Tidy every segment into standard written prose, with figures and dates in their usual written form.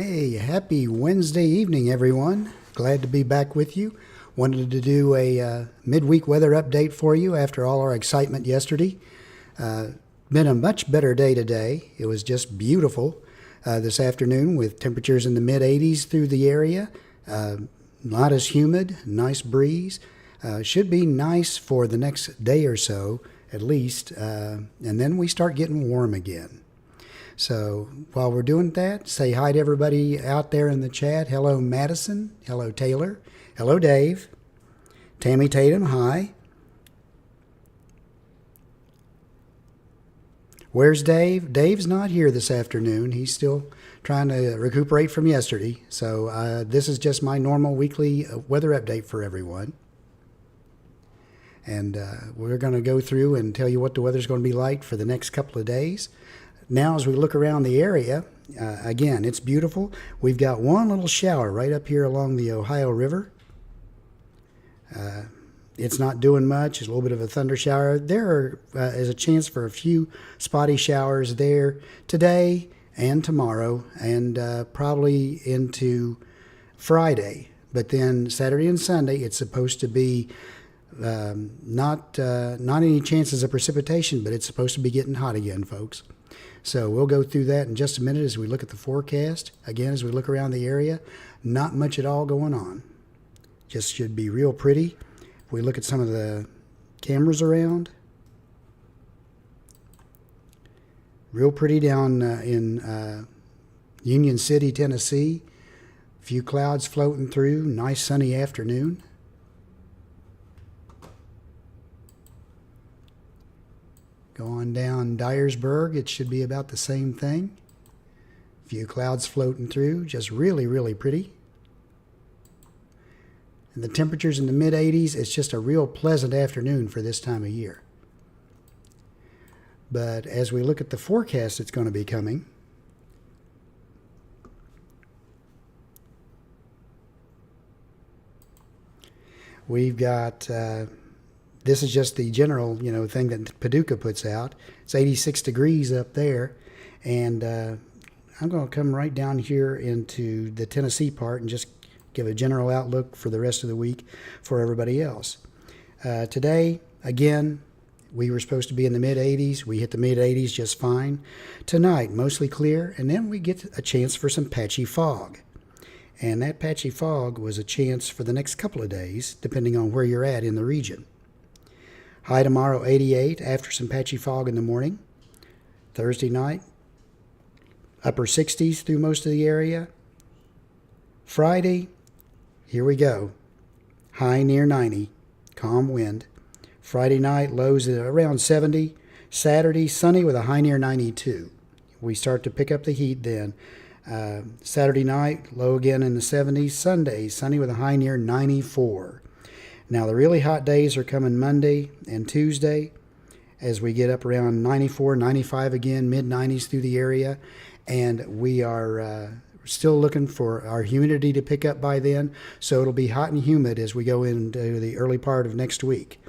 Hey, happy Wednesday evening, everyone. Glad to be back with you. Wanted to do a midweek weather update for you after all our excitement yesterday. Been a much better day today. It was just beautiful this afternoon with temperatures in the mid 80s through the area. Not as humid, nice breeze. Should be nice for the next day or so at least, and then we start getting warm again. So while we're doing that, say hi to everybody out there in the chat. Hello, Madison. Hello, Taylor. Hello, Dave. Tammy Tatum, hi. Where's Dave? Dave's not here this afternoon. He's still trying to recuperate from yesterday. So this is just my normal weekly weather update for everyone. And we're going to go through and tell you what the weather's going to be like for the next couple of days. Now, as we look around the area, again, it's beautiful. We've got one little shower right up here along the Ohio River. It's not doing much. It's a little bit of a thunder shower. There is a chance for a few spotty showers there today and tomorrow and probably into Friday. But then Saturday and Sunday, it's supposed to be not any chances of precipitation, but it's supposed to be getting hot again, folks. So we'll go through that in just a minute as we look at the forecast. Again, as we look around the area, not much at all going on. Just should be real pretty. If we look at some of the cameras around, real pretty down in Union City, Tennessee. A few clouds floating through. Nice sunny afternoon. Go on down Dyersburg, it should be about the same thing. A few clouds floating through, just really, really pretty. And the temperatures in the mid 80s, it's just a real pleasant afternoon for this time of year. But as we look at the forecast that's going to be coming, we've got... this is just the general, thing that Paducah puts out. It's 86 degrees up there, and I'm going to come right down here into the Tennessee part and just give a general outlook for the rest of the week for everybody else. Today, again, we were supposed to be in the mid 80s. We hit the mid 80s just fine. Tonight, mostly clear, and then we get a chance for some patchy fog. And that patchy fog was a chance for the next couple of days, depending on where you're at in the region. High tomorrow, 88, after some patchy fog in the morning. Thursday night, upper 60s through most of the area. Friday, here we go. High near 90, calm wind. Friday night, lows at around 70. Saturday, sunny with a high near 92. We start to pick up the heat then. Saturday night, low again in the 70s. Sunday, sunny with a high near 94. Now, the really hot days are coming Monday and Tuesday as we get up around 94, 95 again, mid-90s through the area. And we are still looking for our humidity to pick up by then. So it'll be hot and humid as we go into the early part of next week.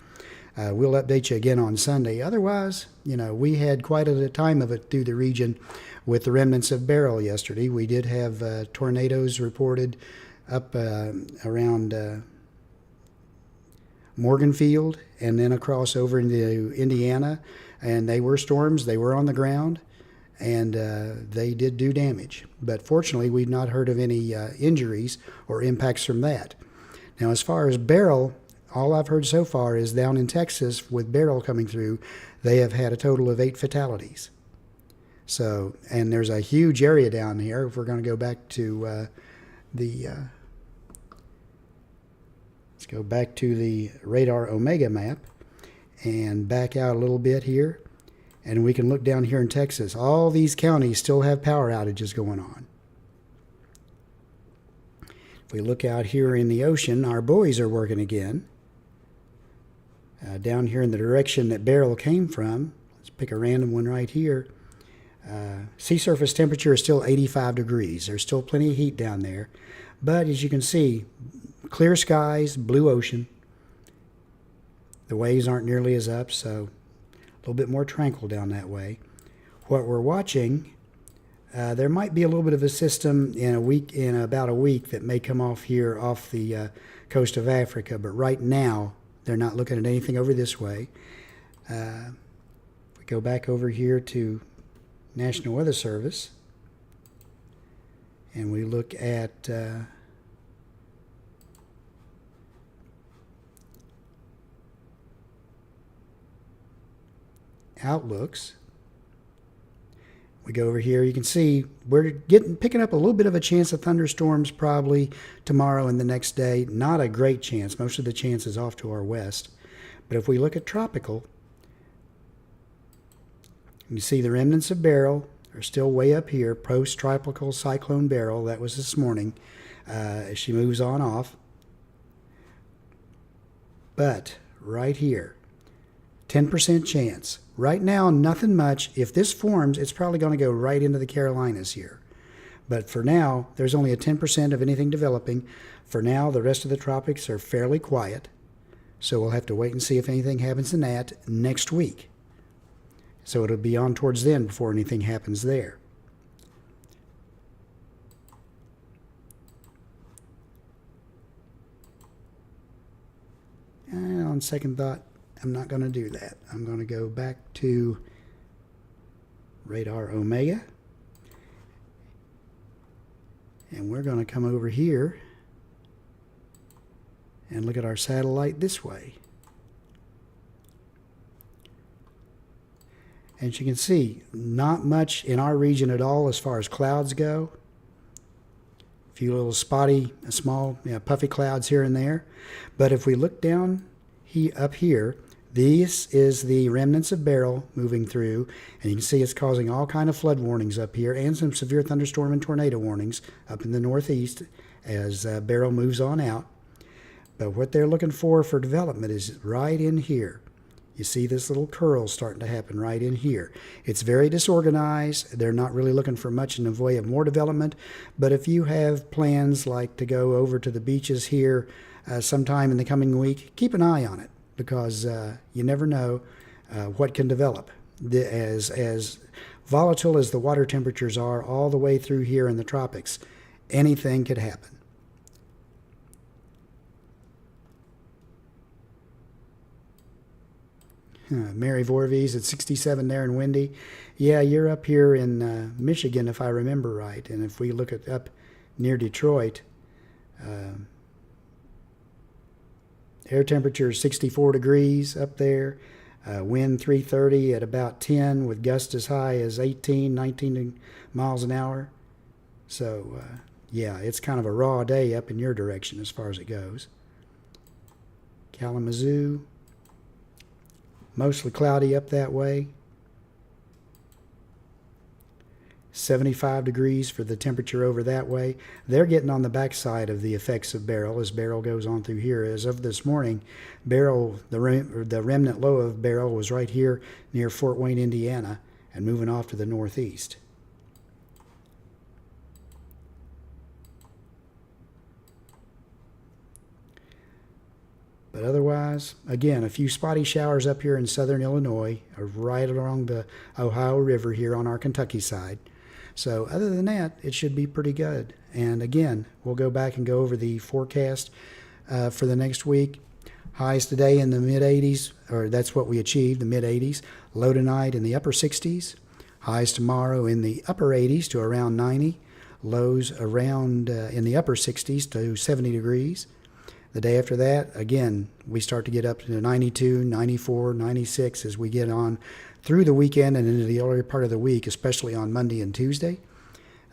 We'll update you again on Sunday. Otherwise, we had quite a time of it through the region with the remnants of Beryl yesterday. We did have tornadoes reported up around... Morganfield and then across over into Indiana, and they were storms. They were on the ground, and they did do damage. But fortunately, we've not heard of any injuries or impacts from that. Now, as far as Beryl, all I've heard so far is down in Texas with Beryl coming through, they have had a total of 8 fatalities. So, and there's a huge area down here. If we're going to go back to let's go back to the radar Omega map and back out a little bit here. And we can look down here in Texas. All these counties still have power outages going on. If we look out here in the ocean, our buoys are working again. Down here in the direction that Beryl came from, let's pick a random one right here. Sea surface temperature is still 85 degrees. There's still plenty of heat down there. But as you can see, clear skies, blue ocean. The waves aren't nearly as up, so a little bit more tranquil down that way. What we're watching There might be a little bit of a system in about a week that may come off here off the coast of Africa, but right now they're not looking at anything over this way. We go back over here to National Weather Service and we look at outlooks. We go over here, you can see we're picking up a little bit of a chance of thunderstorms probably tomorrow and the next day. Not a great chance. Most of the chance is off to our west. But if we look at tropical, you see the remnants of Beryl are still way up here, post-tropical cyclone Beryl. That was this morning as she moves on off. But right here, 10% chance. Right now, nothing much. If this forms, it's probably going to go right into the Carolinas here. But for now, there's only a 10% of anything developing. For now, the rest of the tropics are fairly quiet. So we'll have to wait and see if anything happens in that next week. So it'll be on towards then before anything happens there. And on second thought, I'm not going to do that. I'm going to go back to radar Omega. And we're going to come over here and look at our satellite this way. As you can see, not much in our region at all as far as clouds go. A few little spotty, small, puffy clouds here and there. But if we look down up here, this is the remnants of Beryl moving through, and you can see it's causing all kind of flood warnings up here and some severe thunderstorm and tornado warnings up in the northeast as Beryl moves on out. But what they're looking for development is right in here. You see this little curl starting to happen right in here. It's very disorganized. They're not really looking for much in the way of more development, but if you have plans like to go over to the beaches here sometime in the coming week, keep an eye on it, because you never know what can develop. As volatile as the water temperatures are all the way through here in the tropics, anything could happen. Mary Voorhees at 67 there and windy. Yeah, you're up here in Michigan, if I remember right. And if we look at up near Detroit, air temperature is 64 degrees up there. Wind 330 at about 10 with gusts as high as 18, 19 miles an hour. So, yeah, it's kind of a raw day up in your direction as far as it goes. Kalamazoo, mostly cloudy up that way. 75 degrees for the temperature over that way. They're getting on the backside of the effects of Beryl as Beryl goes on through here. As of this morning, Beryl, the remnant low of Beryl was right here near Fort Wayne, Indiana, and moving off to the northeast. But otherwise, again, a few spotty showers up here in southern Illinois, right along the Ohio River here on our Kentucky side. So other than that, it should be pretty good. And again, we'll go back and go over the forecast for the next week. Highs today in the mid-80s, or that's what we achieved, the mid-80s. Low tonight in the upper 60s. Highs tomorrow in the upper 80s to around 90. Lows around in the upper 60s to 70 degrees. The day after that, again, we start to get up to 92, 94, 96 as we get on through the weekend and into the earlier part of the week, especially on Monday and Tuesday.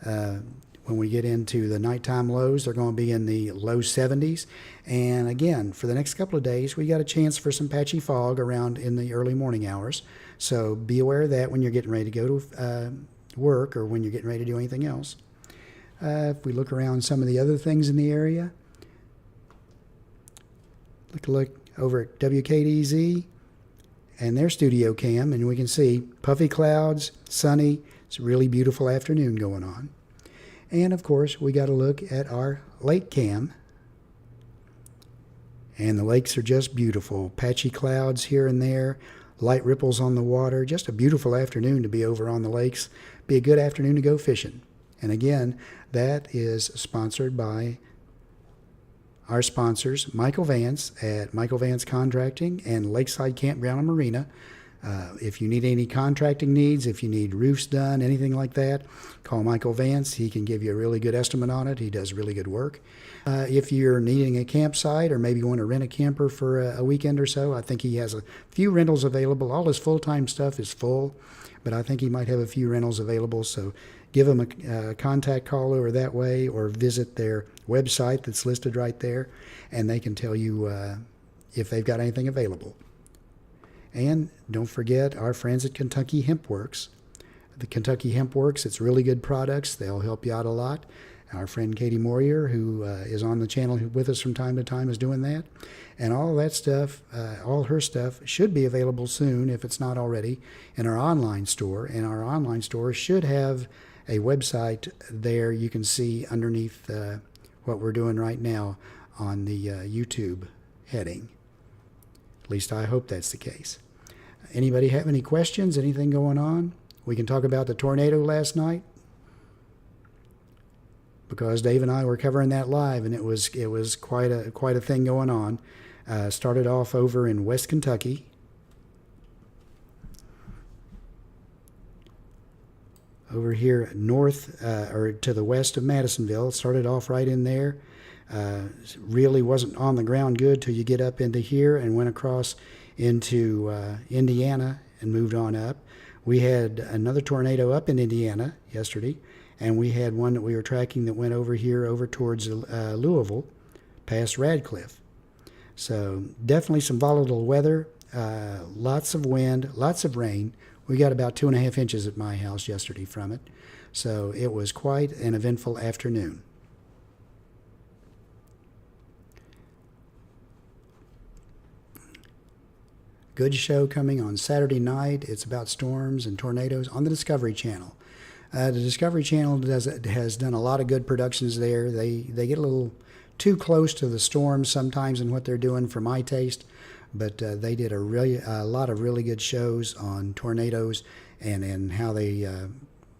When we get into the nighttime lows, they're going to be in the low 70s. And again, for the next couple of days, we got a chance for some patchy fog around in the early morning hours. So be aware of that when you're getting ready to go to work or when you're getting ready to do anything else. If we look around some of the other things in the area, look over at WKDZ and their studio cam, and we can see puffy clouds, sunny. It's a really beautiful afternoon going on. And of course, we got to look at our lake cam. And the lakes are just beautiful. Patchy clouds here and there, light ripples on the water. Just a beautiful afternoon to be over on the lakes be a good afternoon to go fishing. And again, that is sponsored by our sponsors, Michael Vance at Michael Vance Contracting and Lakeside Campground and Marina. If you need any contracting needs, if you need roofs done, anything like that, call Michael Vance. He can give you a really good estimate on it. He does really good work. If you're needing a campsite or maybe you want to rent a camper for a weekend or so, I think he has a few rentals available. All his full-time stuff is full, but I think he might have a few rentals available. So give him a contact call over that way, or visit their website that's listed right there, and they can tell you if they've got anything available. And don't forget our friends at Kentucky Hemp Works. The Kentucky Hemp Works, it's really good products. They'll help you out a lot. Our friend Katie Morier, who is on the channel with us from time to time, is doing that. And all that stuff, all her stuff, should be available soon, if it's not already, in our online store. And our online store should have a website there you can see underneath what we're doing right now on the YouTube heading. At least I hope that's the case. Anybody have any questions? Anything going on? We can talk about the tornado last night, because Dave and I were covering that live, and it was quite a thing going on. Started off over in West Kentucky. Over here north or to the west of Madisonville. It started off right in there. Really wasn't on the ground good till you get up into here and went across into Indiana and moved on up. We had another tornado up in Indiana yesterday, and we had one that we were tracking that went over here over towards Louisville, past Radcliffe. So definitely some volatile weather, lots of wind, lots of rain. We got about 2.5 inches at my house yesterday from it. So it was quite an eventful afternoon. Good show coming on Saturday night. It's about storms and tornadoes on the Discovery Channel. The Discovery Channel has done a lot of good productions there. They get a little too close to the storms sometimes in what they're doing for my taste, but they did a lot of really good shows on tornadoes and how they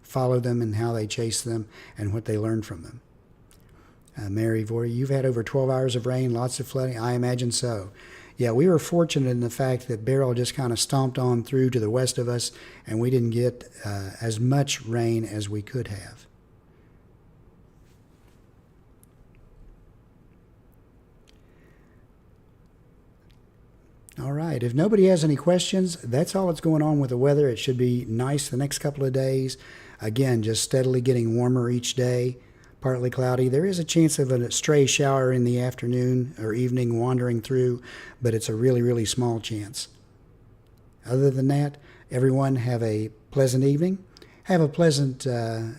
follow them and how they chase them and what they learn from them. Mary Vorey, you've had over 12 hours of rain, lots of flooding. I imagine so. Yeah, we were fortunate in the fact that Beryl just kind of stomped on through to the west of us, and we didn't get as much rain as we could have. All right, if nobody has any questions, that's all that's going on with the weather. It should be nice the next couple of days. Again, just steadily getting warmer each day. Partly cloudy. There is a chance of a stray shower in the afternoon or evening wandering through, but it's a really, really small chance. Other than that, everyone have a pleasant evening. Have a pleasant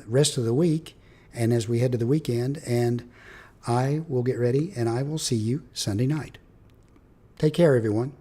rest of the week, and as we head to the weekend, and I will get ready, and I will see you Sunday night. Take care, everyone.